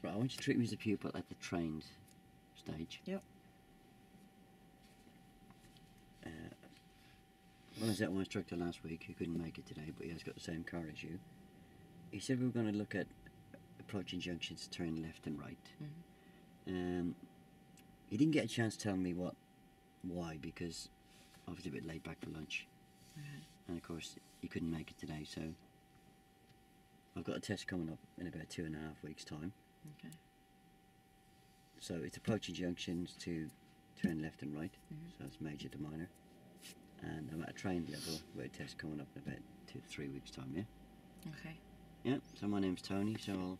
Right, I want you to treat me as a pupil at the trained stage. Yep. When I was at my instructor last week, who couldn't make it today, but he has got the same car as you, he said we were going to look at approaching junctions to turn left and right. He didn't get a chance to tell me why, because I was a bit late back for lunch. And of course, he couldn't make it today, so I've got a test coming up in about 2.5 weeks' time. Okay. So it's approaching junctions to turn left and right, so it's major to minor. And I'm at a trained level where a test coming up in about 2 to 3 weeks' time, yeah? Okay. Yeah, so my name's Tony, so I'll...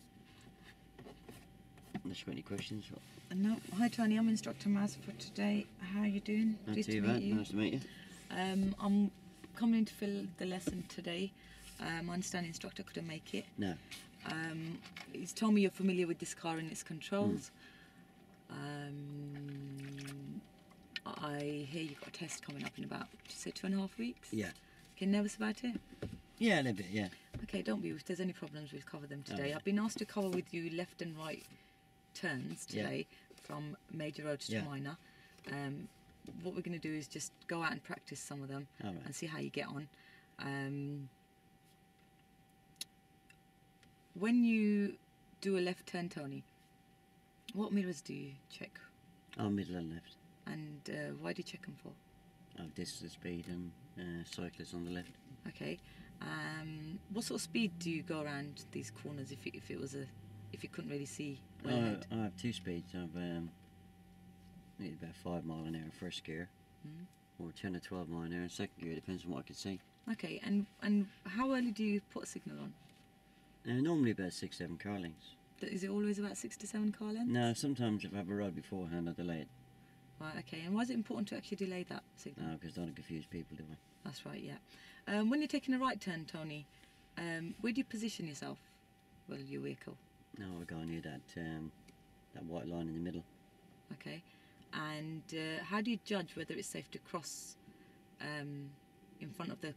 Unless you've got any questions? No. Hi Tony, I'm Instructor Maz for today. How are you doing? Nice to meet you. Nice to meet you. I'm coming in to fill the lesson today. I understand the instructor couldn't make it. No. He's told me you're familiar with this car and its controls. I hear you've got a test coming up in about, did you say 2.5 weeks? Yeah. Okay, nervous about it? Yeah, a little bit, yeah. Okay, don't be. If there's any problems, we'll cover them today. Right. I've been asked to cover with you left and right turns today from major roads to minor. What we're going to do is just go out and practice some of them and see how you get on. When you do a left turn, Tony, what mirrors do you check? Oh, middle and left. And why do you check them for? Oh, distance, speed and cyclists on the left. Okay. What sort of speed do you go around these corners if you couldn't really see well ahead? I have 2 speeds. I've need about 5 mile an hour in first gear, or 10 or 12 mile an hour in second gear. Depends on what I can see. Okay. And how early do you put a signal on? Normally about 6-7 car lengths. Is it always about 6 to 7 car lengths? No, sometimes if I have a road beforehand, I delay it. Right, okay. And why is it important to actually delay that signal? No, because don't confuse people, do I? That's right, yeah. When you're taking a right turn, Tony, where do you position yourself? Well, your vehicle. No, I go near that white line in the middle. Okay. And how do you judge whether it's safe to cross in front of the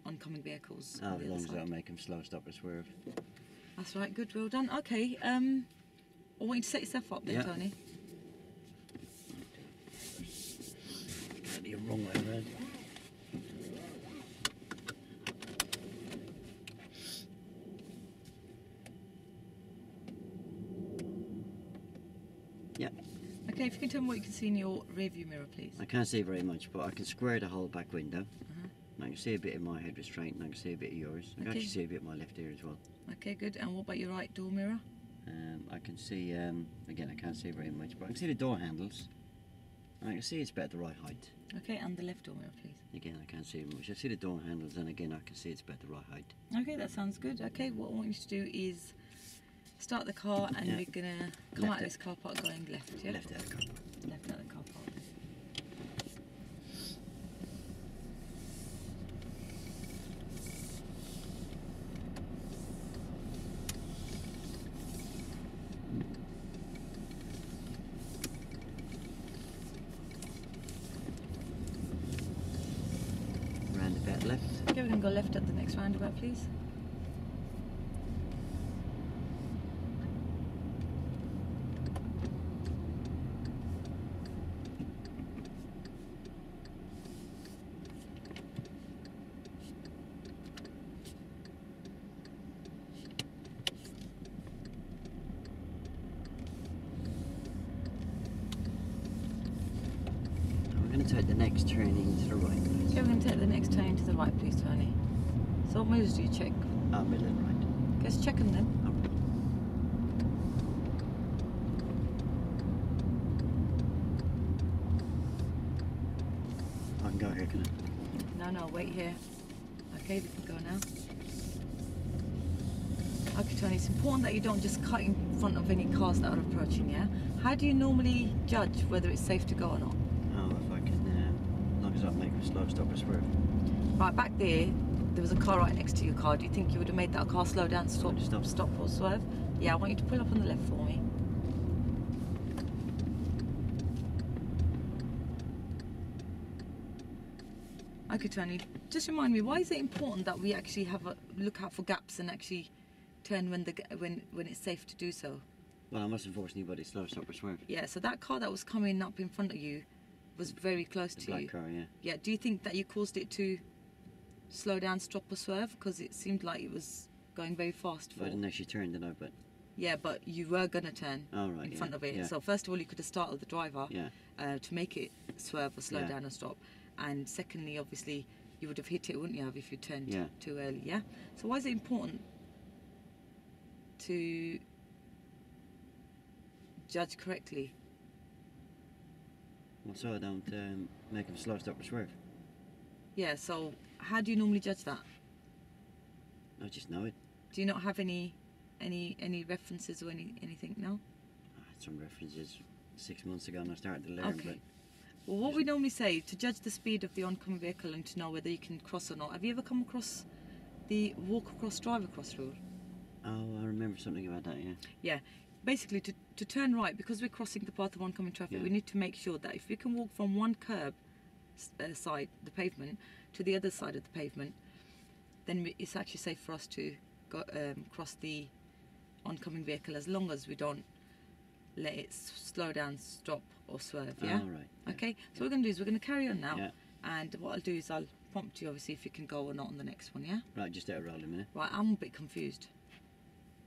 oncoming vehicles? Oh, as long as I don't make them slow, stop or swerve. That's right, good, well done. Okay, I want you to set yourself up then, Tony. The wrong way around. Yeah. Okay, if you can tell me what you can see in your rear view mirror, please. I can't see very much, but I can square the whole back window. And I can see a bit of my head restraint, and I can see a bit of yours. I can actually see a bit of my left ear as well. Okay, good. And what about your right door mirror? I can see, again, I can't see very much, but I can see the door handles. I can see it's about the right height. Okay, and the left door mirror, please. Again, I can't see much. I see the door handles, and again, I can see it's about the right height. Okay, that sounds good. Okay, what I want you to do is start the car, and we're gonna come out of this car park going left, yeah? Left out of the car park. Left out of the car park. Roundabout left. Okay, we're going to go left at the next roundabout, please. We're going to take the next turning to the right, please. Okay, we're going to take the next turn to the right, please, Tony. So what mirrors do you check? Middle and right. Okay, let's check them then. I can go here, can I? No, wait here. Okay, we can go now. Okay, Tony, it's important that you don't just cut in front of any cars that are approaching, yeah? How do you normally judge whether it's safe to go or not? Oh, if I can, as long as I make a slow stop or swerve. Right, back there was a car right next to your car. Do you think you would have made that car slow down, stop or swerve? Yeah, I want you to pull up on the left for me. Okay, Tony, just remind me, why is it important that we actually have a look out for gaps and actually turn when it's safe to do so? Well, I mustn't force anybody to slow, stop or swerve. Yeah, so that car that was coming up in front of you was very close to you. The black car, yeah. Yeah, do you think that you caused it to slow down, stop or swerve? Because it seemed like it was going very fast. I didn't know she turned, did I? But yeah, but you were going to turn in front of it. Yeah. So first of all, you could have startled the driver to make it swerve or slow Yeah. down or stop. And secondly, obviously, you would have hit it, wouldn't you have, if you turned too early, yeah? So why is it important to judge correctly? Well, so I don't make them slow, stop or swerve. Yeah, so how do you normally judge that? I just know it. Do you not have any references or anything now? I had some references 6 months ago and I started to learn. Okay. Well, what we normally say to judge the speed of the oncoming vehicle and to know whether you can cross or not. Have you ever come across the walk across, drive across rule? Oh, I remember something about that. Yeah. Yeah. Basically, to turn right, because we're crossing the path of oncoming traffic, we need to make sure that if we can walk from one curb side, the pavement, to the other side of the pavement, then it's actually safe for us to go, cross the oncoming vehicle, as long as we don't let it slow down, stop or swerve. Yeah. Oh, right. Yeah. Okay. So what we're going to do is we're going to carry on now. Yeah. And what I'll do is I'll prompt you, obviously, if you can go or not on the next one. Yeah. Right. Just out of roll a minute. Right. I'm a bit confused.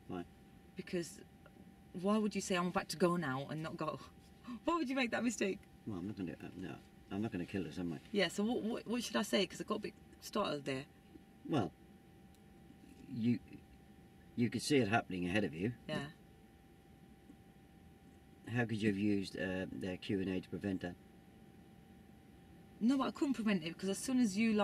Why? Because why would you say I'm about to go now and not go? Why would you make that mistake? Well, I'm not going to. No, I'm not going to kill us, am I? Yeah. So what should I say? Because I got a bit startled there. Well, you could see it happening ahead of you. Yeah. How could you have used their Q&A to prevent that? No, but I couldn't prevent it because as soon as you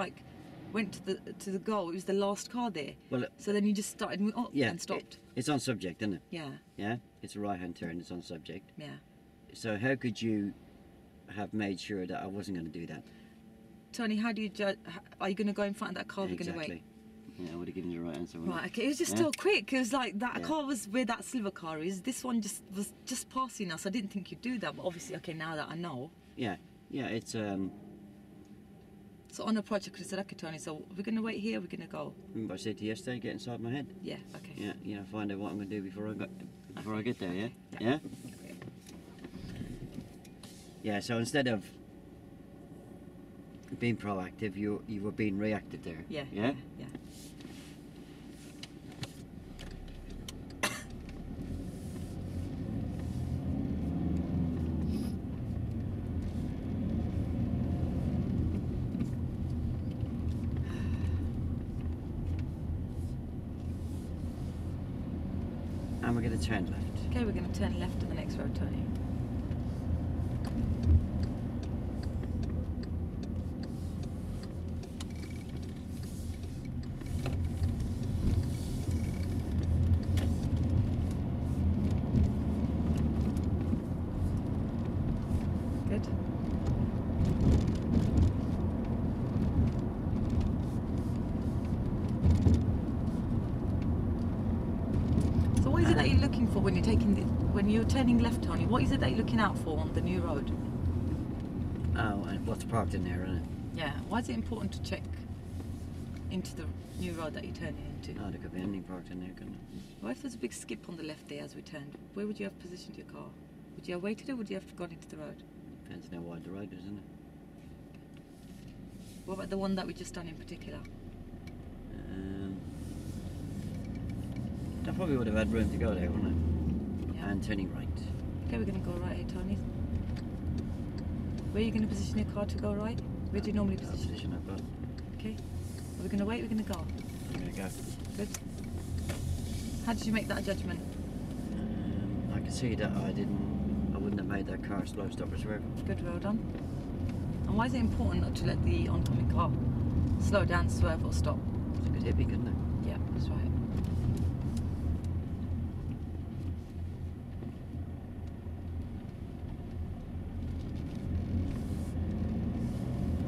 went to the goal, it was the last car there. Well, so then you just started and stopped. It's on subject, isn't it? Yeah. Yeah. It's a right-hand turn. It's on subject. Yeah. So how could you have made sure that I wasn't going to do that? Tony, how do you judge? Are you going to go in front of that car? Exactly. We're going to wait. Yeah, I would have given you the right answer. Right, okay. It was just still quick. It was like that car was where that silver car is. This one was just passing us. I didn't think you'd do that, but obviously, okay, now that I know. Yeah, it's So on approach, I could have said, okay, Tony, so we're going to wait here, we're going to go. Remember I said to you yesterday, get inside my head. Yeah, okay. Yeah, find out what I'm going to do before I get there, yeah? Yeah. Yeah? Okay. Yeah, so instead of being proactive, you were being reactive there. Yeah. Yeah? Yeah. And we're going to turn left. Okay, we're going to turn left to the next road, Tony. Good. So what is it that you're looking for when you're turning left, Tony? What is it that you're looking out for on the new road? Oh, and what's parked in there, isn't it? Yeah. Why is it important to check into the new road that you're turning into? Oh, there could be anything parked in there, couldn't it? What if there's a big skip on the left there as we turned? Where would you have positioned your car? Would you have waited or would you have gone into the road? Depends on how wide the road is, isn't it? What about the one that we just done in particular? I probably would have had room to go there, wouldn't it? Yeah. And turning right. Okay, we're going to go right here, Tony. Where are you going to position your car to go right? Where do you normally That's the position? position I've got. Okay. Are we going to wait? We're going to go. I'm going to go. Good. How did you make that judgment? I can see that I wouldn't have made that car slow, stop or swerve. Good, well done. And why is it important not to let the oncoming car slow down, swerve or stop? It's a good hippie, couldn't it? Yeah, that's right.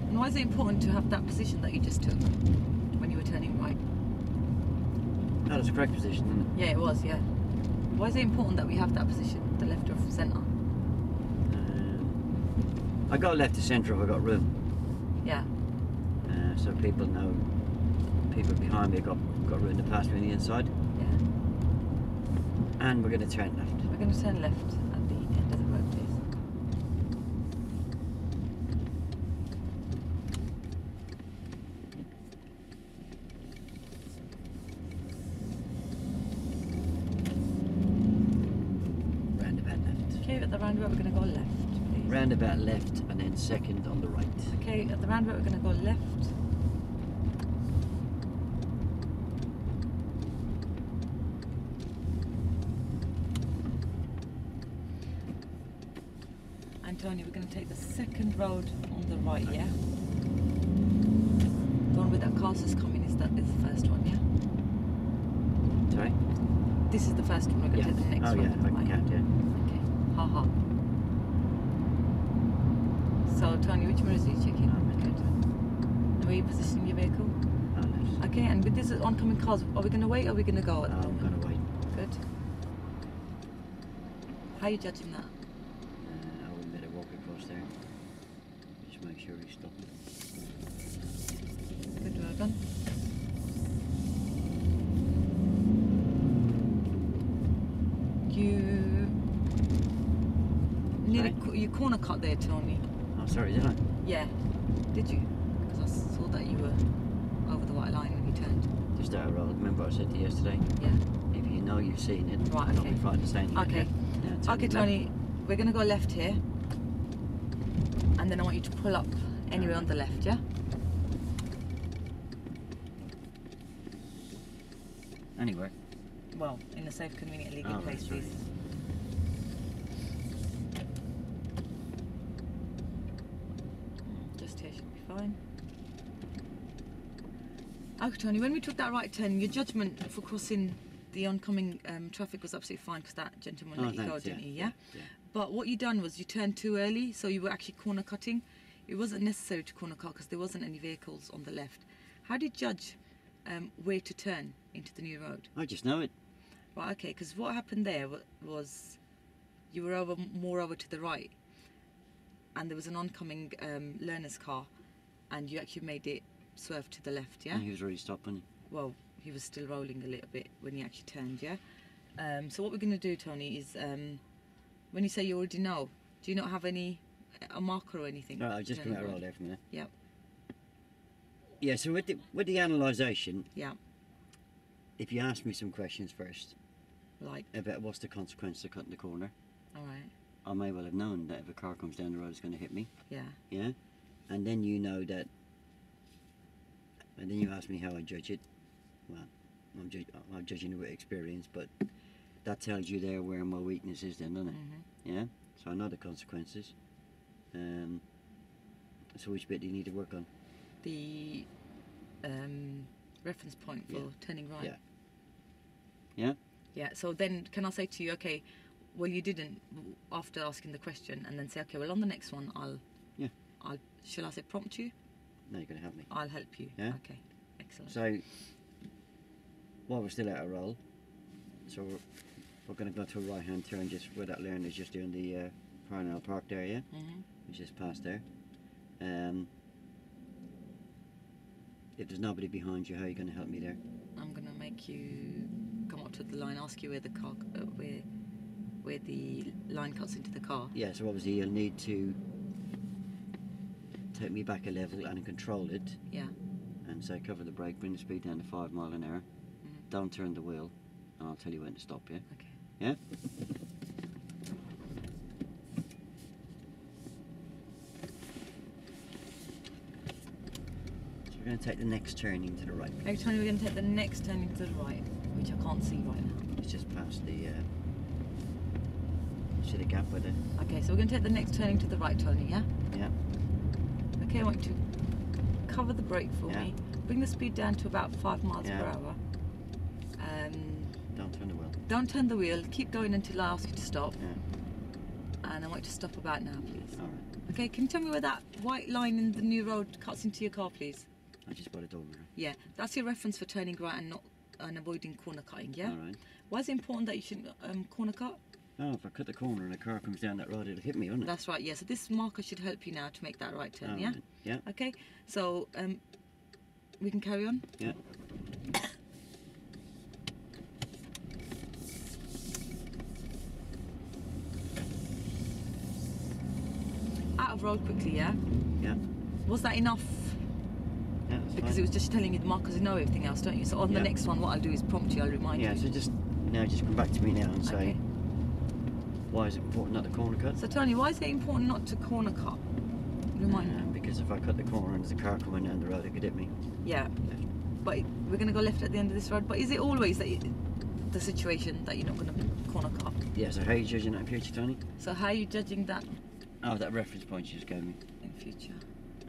And why is it important to have that position that you just took when you were turning right? That was the correct position, isn't it? Yeah, it was, yeah. Why is it important that we have that position, the left or centre? I got left to centre if I got room. Yeah. So people know, people behind me got room to pass me on the inside. Yeah. And we're going to turn left. We're going to turn left at the end of the road, please. Roundabout left. Okay, at the roundabout we're going to go left, please. Roundabout left and then second on the right. Okay, at the roundabout we're going to go left. And Tony, we're going to take the second road on the right, yeah? The one with that cars is coming is the first one, yeah? Sorry? This is the first one, we're going to take the next oh, one. yeah, I can count, yeah. Okay, haha. So Tony, which mirrors are you checking? Good. And where are you positioning your vehicle? Left. Okay, and with these oncoming cars, are we going to wait or are we going to go at the I'm moment? going to wait. Good. How are you judging that? I wouldn't better walk across there. Just make sure he's stopping. Good, well done. You corner cut there, Tony. Oh, sorry, did I? Yeah. Did you? Because I saw that you were over the white line when you turned. Just out of road. Remember what I said to you yesterday? Yeah. If you know you've seen it, Right, don't okay. be frightened to stand here. Okay. Yeah, Okay, Tony, we're going to go left here. And then I want you to pull up anywhere on the left, yeah? Anywhere. Well, in a safe, convenient, legal Oh, place, right, sorry. please. Just here should be fine. Okay, Tony, when we took that right turn, your judgment for crossing the oncoming traffic was absolutely fine because that gentleman let you go, Thanks, didn't he? yeah. But what you done was you turned too early, so you were actually corner cutting. It wasn't necessary to corner cut because there wasn't any vehicles on the left. How did you judge where to turn into the new road? I just know it. Right, okay, because what happened there was you were more over to the right and there was an oncoming learner's car and you actually made it swerve to the left, yeah? And he was already stopping. Well, he was still rolling a little bit when he actually turned, yeah? So what we're going to do, Tony, is when you say you already know, do you not have a marker or anything? Right, I'll just come out right there from there. Yeah. Yeah, so with the analysation, Yeah. if you ask me some questions first Like, about what's the consequence of cutting the corner, all right. I may well have known that if a car comes down the road it's going to hit me. Yeah. Yeah? And then you know that, and then you ask me how I judge it. Well, I'm judging it with experience, but that tells you there where my weakness is then, doesn't it? Mm-hmm. Yeah? So I know the consequences. So which bit do you need to work on? The reference point for turning right. Yeah. Yeah? Yeah, so then can I say to you, okay, well you didn't after asking the question and then say, okay, well on the next one shall I say prompt you? No, you're going to help me. I'll help you. Yeah? Okay, excellent. So, while we're still out of roll, so we're going to go to a right hand turn just where that learner is just doing the parallel park there, yeah? Mm-hmm. It's just past there. If there's nobody behind you, how are you going to help me there? I'm going to make you come up to the line, ask you where the car, where the line cuts into the car. Yeah, so obviously you'll need to take me back a level and control it. Yeah. And say cover the brake, bring the speed down to 5 miles an hour. Mm-hmm. Don't turn the wheel, and I'll tell you when to stop, yeah? Okay. Yeah? So we're going to take the next turning to the right. Okay, Tony, we're going to take the next turning to the right, which I can't see right now. It's just past the... see the gap with it? Okay, so we're going to take the next turning to the right, Tony, yeah? Yeah. Okay, I want you to cover the brake for me. Bring the speed down to about 5 miles per hour. Don't turn the wheel. Don't turn the wheel. Keep going until I ask you to stop. Yeah. And I want you to stop about now, please. All right. Okay, can you tell me where that white line in the new road cuts into your car, please? I just put it over. Yeah, that's your reference for turning right and avoiding corner cutting, yeah? All right. Why is it important that you shouldn't corner cut? Oh, if I cut the corner and a car comes down that road, it'll hit me, won't it? That's right, yeah. So this marker should help you now to make that right turn, All yeah? right. Yeah. Okay, so we can carry on? Yeah. out of road quickly, yeah? Yeah. Was that enough? Yeah, that's Because fine. it was just telling you the markers, you know everything else, don't you? So on the Yeah. next one, what I'll do is prompt you, I'll remind you. Yeah, so just come back to me now and say, Okay. why is it important not to corner cut? So Tony, why is it important not to corner cut? Remind me. Because if I cut the corner and there's a car coming down the road, it could hit me. Yeah. Left. But we're going to go left at the end of this road. But is it always that the situation that you're not going to corner cut? Yeah, so how are you judging that in future, Tony? So how are you judging that Oh, that reference point you just gave me. in future?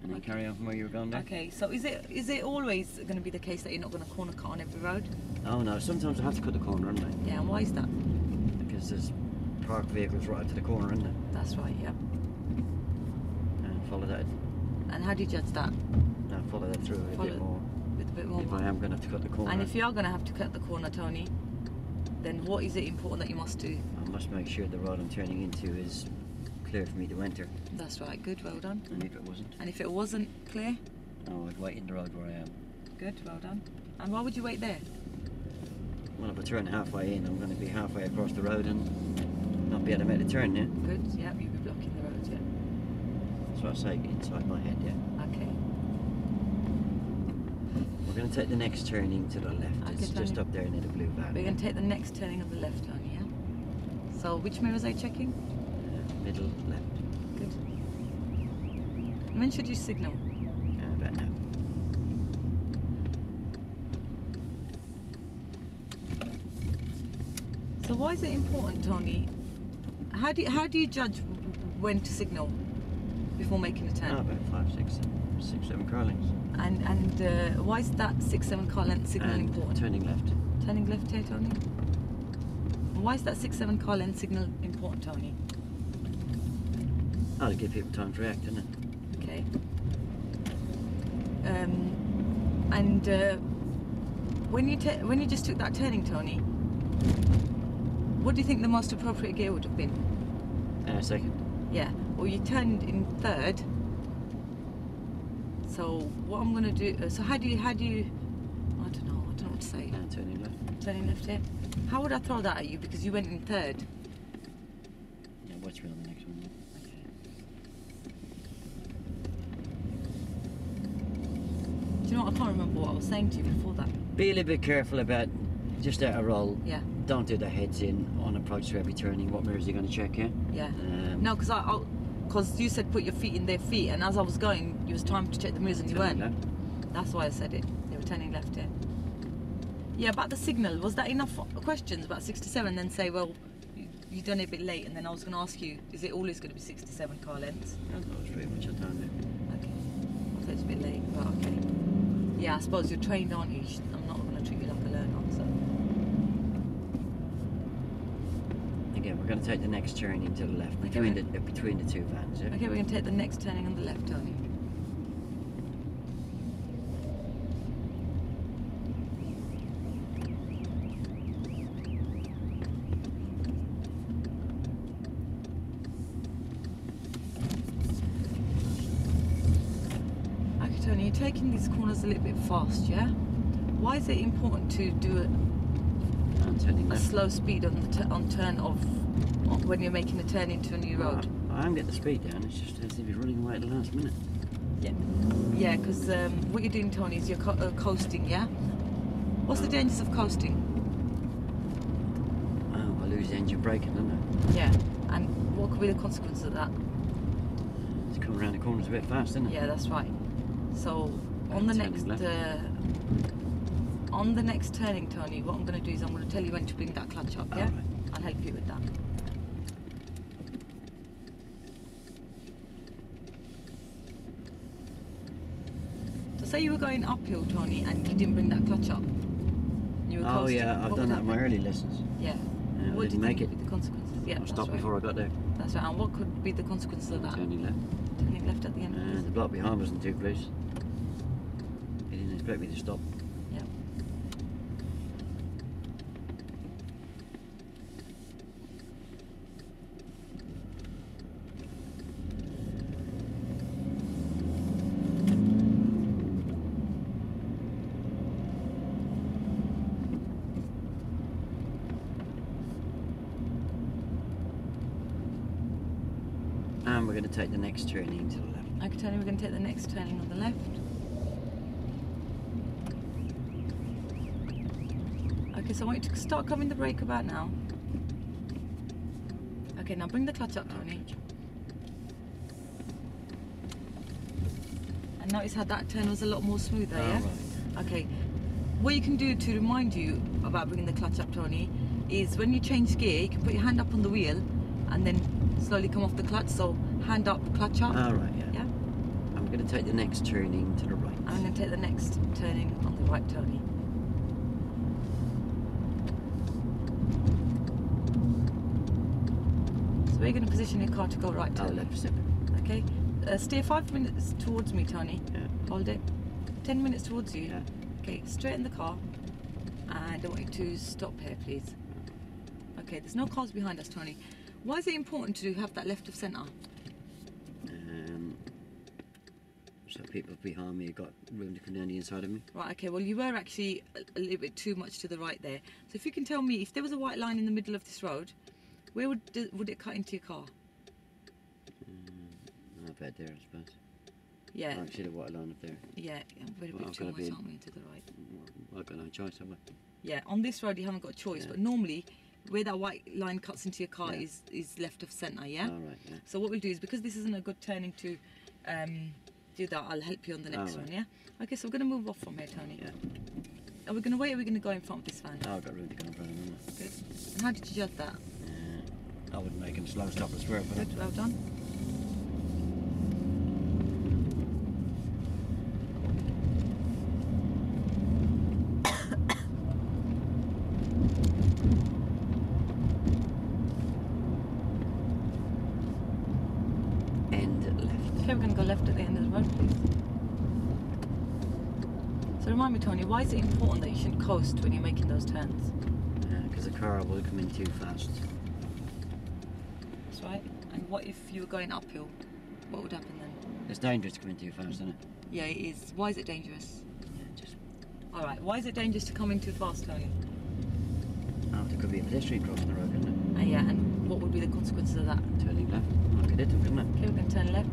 And then carry on from where you were going there. Okay, so is it always going to be the case that you're not going to corner cut on every road? Oh no, sometimes I have to cut the corner, aren't I? Yeah, and why is that? Because there's parked vehicles right up to the corner, isn't there? That's right, yeah. And follow that. And how do you judge that? No, follow that through a bit more. With a bit more. If I am going to have to cut the corner. And if you are going to have to cut the corner, Tony, then what is it important that you must do? I must make sure the road I'm turning into is clear for me to enter. That's right, good, well done. And if it wasn't, And if it wasn't clear, oh, I'd wait in the road where I am. good, well done. And why would you wait there? Well, if I turn halfway in, I'm going to be halfway across the road and not be able to make the turn, yeah? Good, yeah, you'll be blocking the road, yeah. That's what I say inside my head, yeah? Okay. We're going to take the next turning to the left. Okay, It's just Tony. up there near the blue van. We're going to take the next turning on the left, Tony, yeah? So which mirrors are you checking? Middle left. Good. And when should you signal? About now. So why is it important, Tony? How do you judge when to signal before making a turn? Oh, about 5, 6, 7 car lengths. And why is that 6-7 car length signal And important? turning left. Turning left here, Tony. And why is that 6-7 car length signal important, Tony? Oh, to give people time to react, isn't it? Okay. When you just took that turning, Tony, what do you think the most appropriate gear would have been? Second. Yeah. Well, you turned in third. So what I'm gonna do? So how do you? I don't know. I don't know what to say. And turning left. Turning left here. How would I throw that at you? Because you went in third. Yeah, watch me on the next one. Do you know what? I can't remember what I was saying to you before that. Be a little bit careful about just out of roll. Yeah. Don't do the heads in on approach to every turning. What mirrors are you going to check, yeah? Yeah. No, because you said put your feet in their feet, and as I was going, it was time to check the mirrors, and you Turning weren't. left. That's why I said it. They were turning left here. Yeah, about the signal. Was that enough questions about 67? Then say, well, you done it a bit late, and then I was going to ask you, is it always going to be 67 car lengths? That was pretty much a time there. Okay. I thought it was a bit late, but okay. Yeah, I suppose you're trained, aren't you? I'm not going to treat you like a learner, so. Again, we're going to take the next turning to the left Okay. between the two vans, yeah? Okay, we're going to take the next turning on the left, Tony. Okay, Tony, you're taking these corners a little bit fast, yeah? Why is it important to do And turning a left. slow speed on turn of when you're making a turn into a new road? I am getting the speed down. It's just as if he's running away at the last minute. Yeah. Yeah, because what you're doing, Tony, is you're coasting, yeah? What's the dangers of coasting? Oh, I lose the engine braking, don't I? Yeah. And what could be the consequences of that? It's coming around the corners a bit fast, isn't it? Yeah, that's right. So on the Turning next left. on the next turning, Tony, what I'm going to do is I'm going to tell you when to bring that clutch up, yeah? Alright. I'll help you with that. So say you were going uphill, Tony, and you didn't bring that clutch up. You were Oh coasting. yeah, I've What done would that in my happen? early lessons. Yeah. I What do didn't you make think it. would be the consequences? Yeah, I that's stopped right. before I got there. That's right. And what could be the consequences of that? Turning left. Turning left at the end. And the block behind wasn't too close. He didn't expect me to stop. Yeah. And we're going to take the next turning to the left. Okay, Tony, we're going to take the next turning on the left. Okay, so I want you to start covering the brake about now. Okay, now bring the clutch up, Tony. And notice how that turn was a lot more smoother, yeah? Right. Okay. What you can do to remind you about bringing the clutch up, Tony, is when you change gear, you can put your hand up on the wheel and then slowly come off the clutch. So hand up, clutch up. Right, yeah. I'm going to take the next turning to the right. I'm going to take the next turning on the right, Tony. So we're going to position your car to go right, Tony. Left step. Okay. Steer 5 minutes towards me, Tony. Yeah. Hold it. 10 minutes towards you. Yeah. Okay, straighten the car. And I want you to stop here, please. Okay, there's no cars behind us, Tony. Why is it important to have that left of centre? So people behind me have got room to come down the inside of me. Right, okay, well you were actually a little bit too much to the right there. So if you can tell me, if there was a white line in the middle of this road, where would it cut into your car? I bet there, I suppose. Yeah. I see the white line up there. Yeah, we're a bit too much, aren't we, to the right? I've got no choice, have I? Yeah, on this road you haven't got a choice, but normally where that white line cuts into your car is left of centre, yeah? Right, yeah. So what we'll do is, because this isn't a good turning to do that, I'll help you on the next one, yeah? Okay, so we're going to move off from here, Tony. Yeah. Are we going to wait or are we going to go in front of this van? I've got room to go in front of them. Good. And how did you judge that? I wouldn't make him slow stop and swerve. Good, well done. Okay, we're going to go left at the end of the road, please. So remind me, Tony, why is it important that you shouldn't coast when you're making those turns? Because the car will come in too fast. That's right. And what if you were going uphill? What would happen then? It's dangerous to come in too fast, isn't it? Yeah, it is. Why is it dangerous? Yeah, just... Alright, why is it dangerous to come in too fast, Tony? Oh, there could be a pedestrian crossing the road, couldn't it? Yeah, and what would be the consequences of that? Turning left. I could hit him, couldn't it? Okay, we're going to turn left.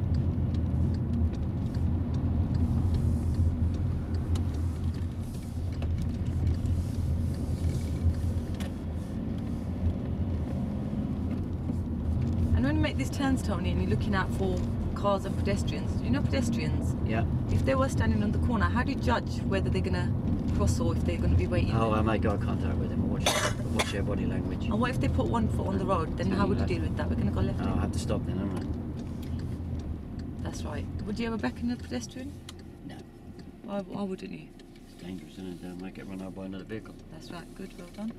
And when you make these turns, Tony, and you're looking out for cars and pedestrians, you know pedestrians? Yeah. If they were standing on the corner, how do you judge whether they're going to cross or if they're going to be waiting? Oh, I make eye contact with them. I watch their body language. And what if they put one foot on the road? Then how would you deal with that? We're going to go left. I'll have to stop then, haven't I? That's right. Would you ever beckon a pedestrian? No. Why wouldn't you? It's dangerous, isn't it? Don't make it run out by another vehicle. That's right. Good. Well done.